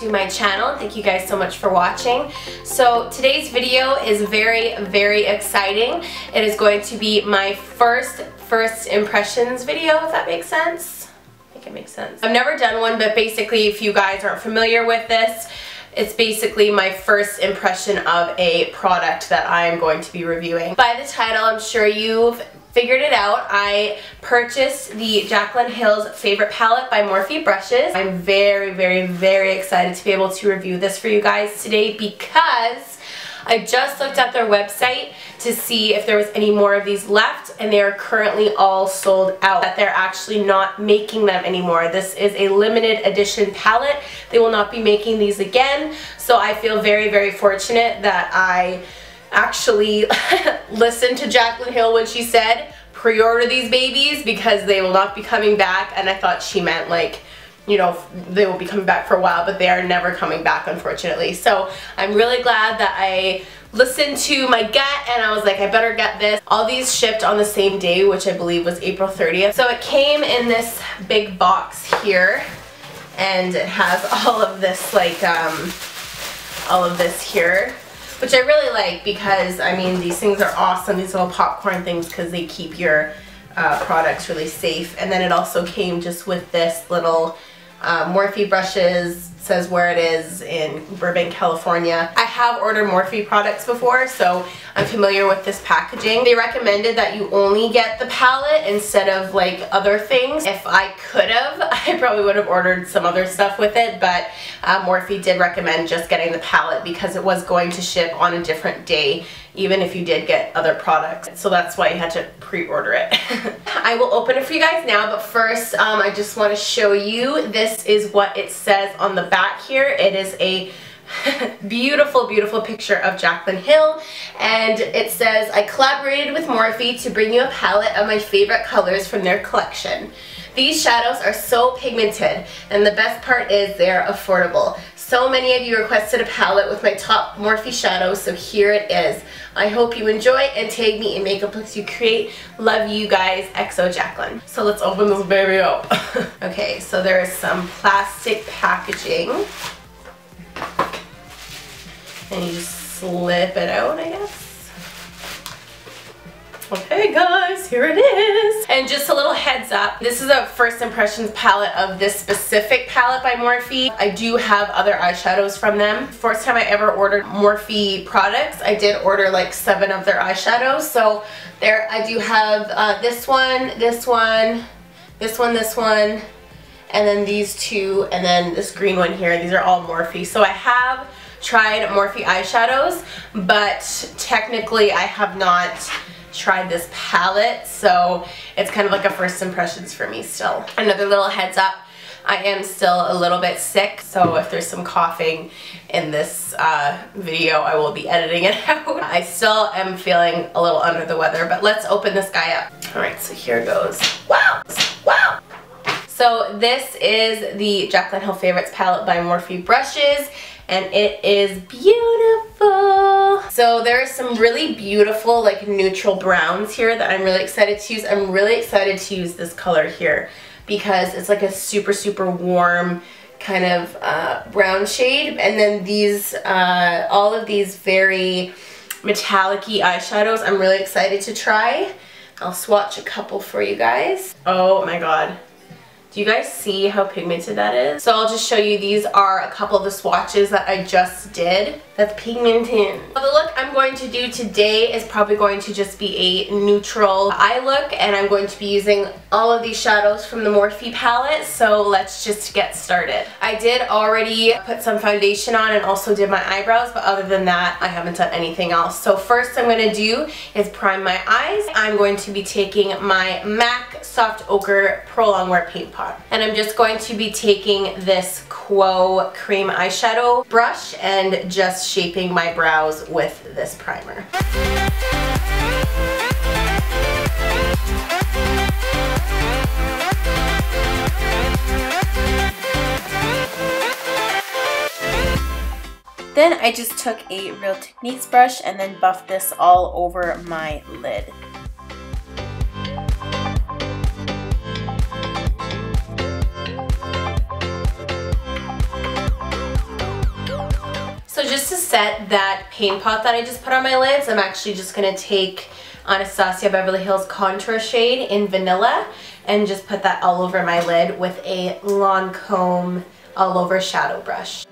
to my channel. Thank you guys so much for watching. So today's video is very, very exciting. It is going to be my first impressions video, if that makes sense. I think it makes sense. I've never done one, but basically if you guys aren't familiar with this, it's basically my first impression of a product that I'm going to be reviewing. By the title, I'm sure you've figured it out. I purchased the Jaclyn Hill's Favorite Palette by Morphe brushes. I'm very, very, very excited to be able to review this for you guys today because I just looked at their website to see if there was any more of these left, and they are currently all sold out. That they're actually not making them anymore. This is a limited edition palette. They will not be making these again, so I feel very, very fortunate that I actually listened to Jaclyn Hill when she said pre-order these babies because they will not be coming back, and I thought she meant like, you know, they will be coming back for a while, but they are never coming back, unfortunately. So I'm really glad that I listened to my gut and I was like, I better get this. All these shipped on the same day, which I believe was April 30th. So it came in this big box here, and it has all of this like all of this here, which I really like because, I mean, these things are awesome, these little popcorn things, because they keep your products really safe. And then it also came just with this little Morphe brushes, says where it is, in Burbank, California. I have ordered Morphe products before, so I'm familiar with this packaging. They recommended that you only get the palette instead of like other things. If I could have, I probably would have ordered some other stuff with it, but Morphe did recommend just getting the palette because it was going to ship on a different day, even if you did get other products. So that's why you had to pre-order it. I will open it for you guys now, but first I just want to show you, this is what it says on the back here. It is a beautiful, beautiful picture of Jaclyn Hill, and it says, I collaborated with Morphe to bring you a palette of my favorite colors from their collection. These shadows are so pigmented, and the best part is they're affordable. So many of you requested a palette with my top Morphe shadows, so here it is. I hope you enjoy and tag me in makeup looks you create. Love you guys, XO Jaclyn. So let's open this baby up. Okay, so there is some plastic packaging, and you just slip it out, I guess. Okay guys, here it is. And just a little heads up, this is a first impressions palette of this specific palette by Morphe. I do have other eyeshadows from them. First time I ever ordered Morphe products, I did order like 7 of their eyeshadows. So there I do have this one, this one, this one, this one, and then these 2, and then this green one here. These are all Morphe. So I have tried Morphe eyeshadows, but technically I have not tried this palette, so it's kind of like a first impressions for me still. Another little heads up, I am still a little bit sick, so if there's some coughing in this video, I will be editing it out. I still am feeling a little under the weather, but let's open this guy up. Alright, so here goes. Wow! Wow! So this is the Jaclyn Hill Favorites palette by Morphe brushes, and it is beautiful. So there are some really beautiful like neutral browns here that I'm really excited to use. I'm really excited to use this color here because it's like a super, super warm kind of brown shade. And then these, all of these very metallic-y eyeshadows I'm really excited to try. I'll swatch a couple for you guys. Oh my god. Do you guys see how pigmented that is? So I'll just show you, these are a couple of the swatches that I just did. That's pigmented. So the look I'm going to do today is probably going to just be a neutral eye look, and I'm going to be using all of these shadows from the Morphe palette, so let's just get started. I did already put some foundation on and also did my eyebrows, but other than that, I haven't done anything else. So first I'm going to do is prime my eyes. I'm going to be taking my MAC Soft Ochre Pro Longwear Paint Pot, and I'm just going to be taking this Quo cream eyeshadow brush and just shaping my brows with this primer. Then I just took a Real Techniques brush and then buffed this all over my lid. just to set that paint pot that I just put on my lids, I'm actually just going to take Anastasia Beverly Hills contour shade in Vanilla and just put that all over my lid with a Lancome all over shadow brush.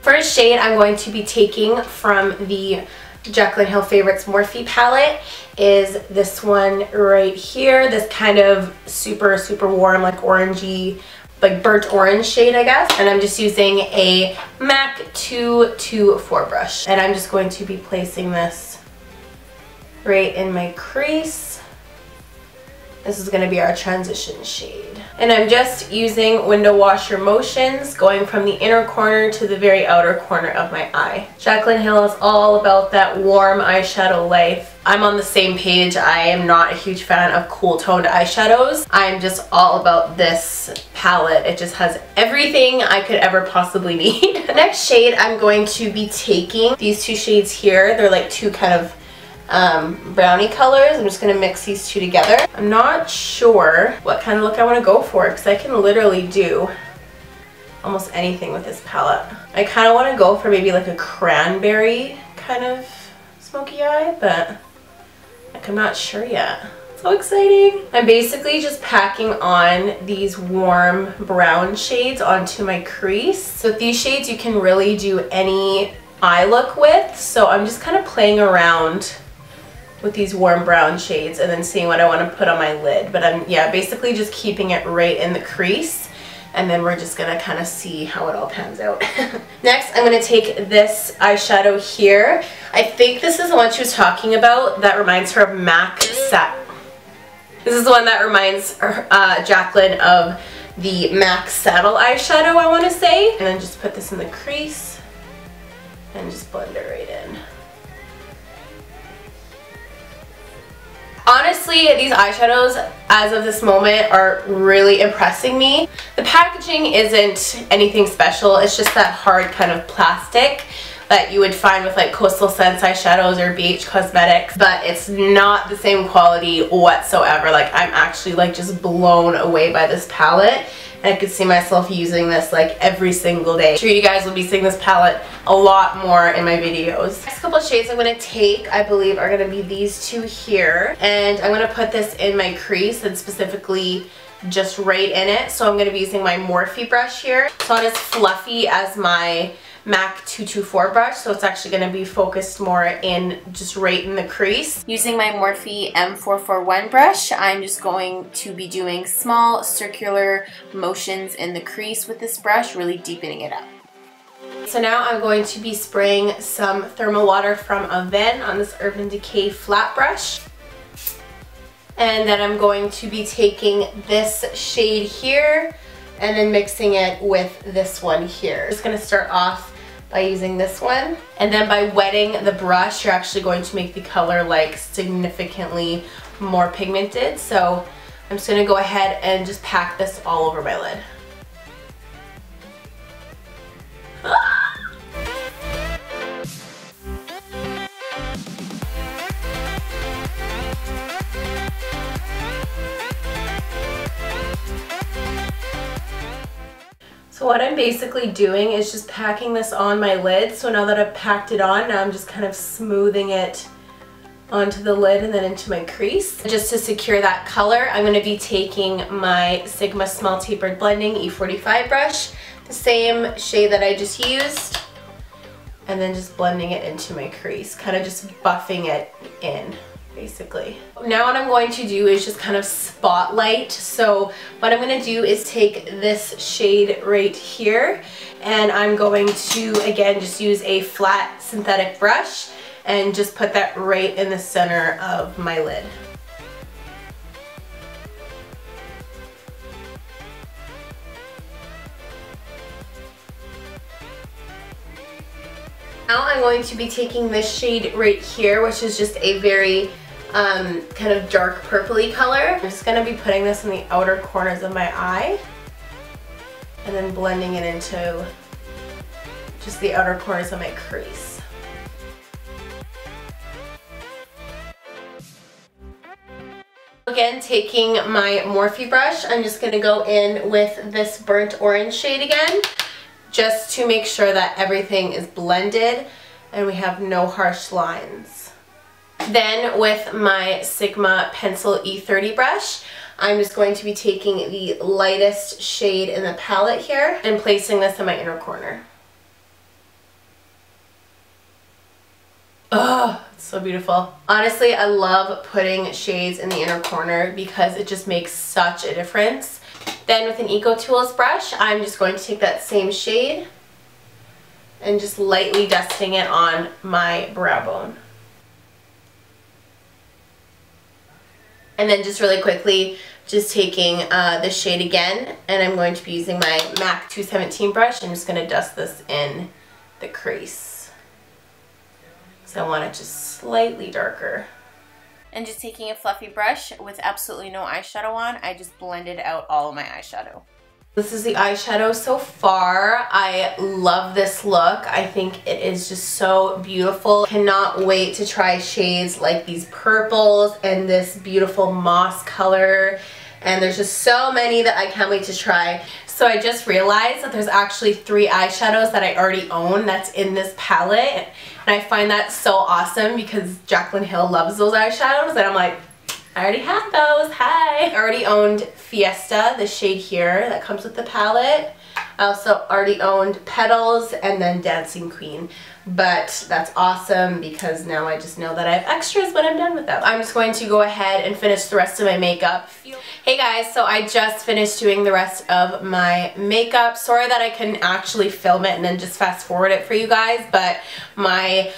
First shade I'm going to be taking from the Jaclyn Hill Favorites Morphe palette is this one right here, this kind of super warm, like orangey, like burnt orange shade, I guess. And I'm just using a MAC 224 brush. And I'm just going to be placing this right in my crease. This is going to be our transition shade. And I'm just using window washer motions, going from the inner corner to the very outer corner of my eye. Jaclyn Hill is all about that warm eyeshadow life. I'm on the same page. I am not a huge fan of cool toned eyeshadows. I'm just all about this palette. It just has everything I could ever possibly need. The next shade I'm going to be taking, these two shades here, they're like two kind of brownie colors. I'm just going to mix these two together. I'm not sure what kind of look I want to go for because I can literally do almost anything with this palette. I kind of want to go for maybe like a cranberry kind of smoky eye, but like I'm not sure yet. So exciting. I'm basically just packing on these warm brown shades onto my crease. So with these shades you can really do any eye look with, so I'm just kind of playing around with these warm brown shades and then seeing what I want to put on my lid. But I'm, yeah, basically just keeping it right in the crease, and then we're just gonna kind of see how it all pans out. Next, I'm gonna take this eyeshadow here. I think this is the one she was talking about that reminds her of MAC Sat. This is the one that reminds Jaclyn of the MAC Saddle eyeshadow, I want to say. And then just put this in the crease and just blend it right in. Honestly, these eyeshadows, as of this moment, are really impressing me. The packaging isn't anything special. It's just that hard kind of plastic that you would find with like Coastal Scents eyeshadows or BH Cosmetics, but it's not the same quality whatsoever. Like, I'm actually like just blown away by this palette. And I could see myself using this like every single day. I'm sure you guys will be seeing this palette a lot more in my videos. Next couple of shades I'm going to take, I believe, are going to be these two here. And I'm going to put this in my crease and specifically just right in it. So I'm going to be using my Morphe brush here. It's not as fluffy as my MAC 224 brush, so it's actually going to be focused more in just right in the crease. Using my Morphe M441 brush, I'm just going to be doing small circular motions in the crease with this brush, really deepening it up. So now I'm going to be spraying some thermal water from Aven on this Urban Decay flat brush. And then I'm going to be taking this shade here and then mixing it with this one here. I'm just going to start off by using this one, and then by wetting the brush, you're actually going to make the color like significantly more pigmented. So I'm just going to go ahead and just pack this all over my lid. So what I'm basically doing is just packing this on my lid. So now that I've packed it on, now I'm just kind of smoothing it onto the lid and then into my crease. Just to secure that color, I'm going to be taking my Sigma Small Tapered Blending E45 brush, the same shade that I just used, and then just blending it into my crease, kind of just buffing it in, basically. Now what I'm going to do is just kind of spotlight. So what I'm going to do is take this shade right here, and I'm going to, again, just use a flat synthetic brush and just put that right in the center of my lid. Now I'm going to be taking this shade right here, which is just a very kind of dark purpley color. I'm just going to be putting this in the outer corners of my eye and then blending it into just the outer corners of my crease. Again, taking my Morphe brush, I'm just going to go in with this burnt orange shade again, just to make sure that everything is blended and we have no harsh lines. Then with my Sigma Pencil E30 brush, I'm just going to be taking the lightest shade in the palette here and placing this in my inner corner. Oh, it's so beautiful. Honestly, I love putting shades in the inner corner because it just makes such a difference. Then with an Eco Tools brush, I'm just going to take that same shade and just lightly dusting it on my brow bone. And then just really quickly, just taking this shade again, and I'm going to be using my MAC 217 brush. I'm just going to dust this in the crease. So I want it just slightly darker. And just taking a fluffy brush with absolutely no eyeshadow on, I just blended out all of my eyeshadow. This is the eyeshadow so far. I love this look. I think it is just so beautiful. Cannot wait to try shades like these purples and this beautiful moss color. And there's just so many that I can't wait to try. So I just realized that there's actually 3 eyeshadows that I already own that's in this palette. And I find that so awesome because Jaclyn Hill loves those eyeshadows. And I'm like, I already had those, hi! I already owned Fiesta, the shade here that comes with the palette. I also already owned Petals and then Dancing Queen. But that's awesome because now I just know that I have extras when I'm done with them. I'm just going to go ahead and finish the rest of my makeup. Hey guys, so I just finished doing the rest of my makeup. Sorry that I couldn't actually film it and then just fast forward it for you guys, but my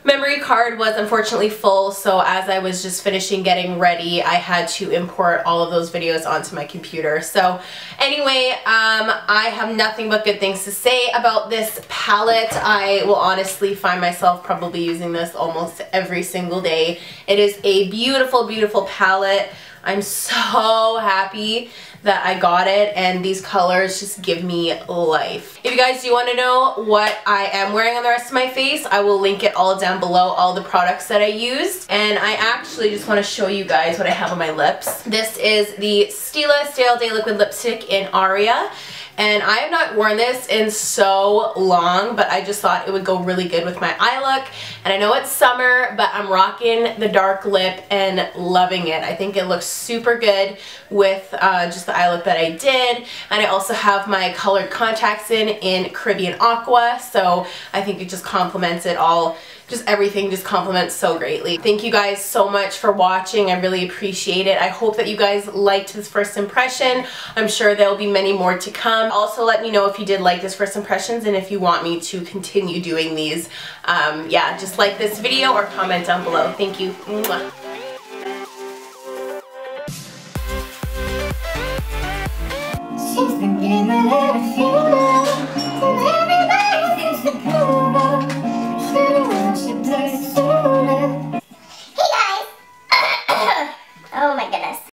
memory card was unfortunately full, so as I was just finishing getting ready, I had to import all of those videos onto my computer. So anyway, I have nothing but good things to say about this palette. I will honestly find myself probably using this almost every single day. It is a beautiful, beautiful palette. I'm so happy that I got it, and these colors just give me life. If you guys do want to know what I am wearing on the rest of my face, I will link it all down below, all the products that I used. And I actually just want to show you guys what I have on my lips. This is the Stila Stay All Day Liquid Lipstick in Aria. And I have not worn this in so long, but I just thought it would go really good with my eye look. And I know it's summer, but I'm rocking the dark lip and loving it. I think it looks super good with just the eye look that I did. And I also have my colored contacts in Caribbean Aqua, so I think it just complements it all. Just everything just complements so greatly. Thank you guys so much for watching. I really appreciate it. I hope that you guys liked this first impression. I'm sure there will be many more to come. Also, let me know if you did like this first impressions and if you want me to continue doing these. Yeah, just like this video or comment down below. Thank you. Mwah.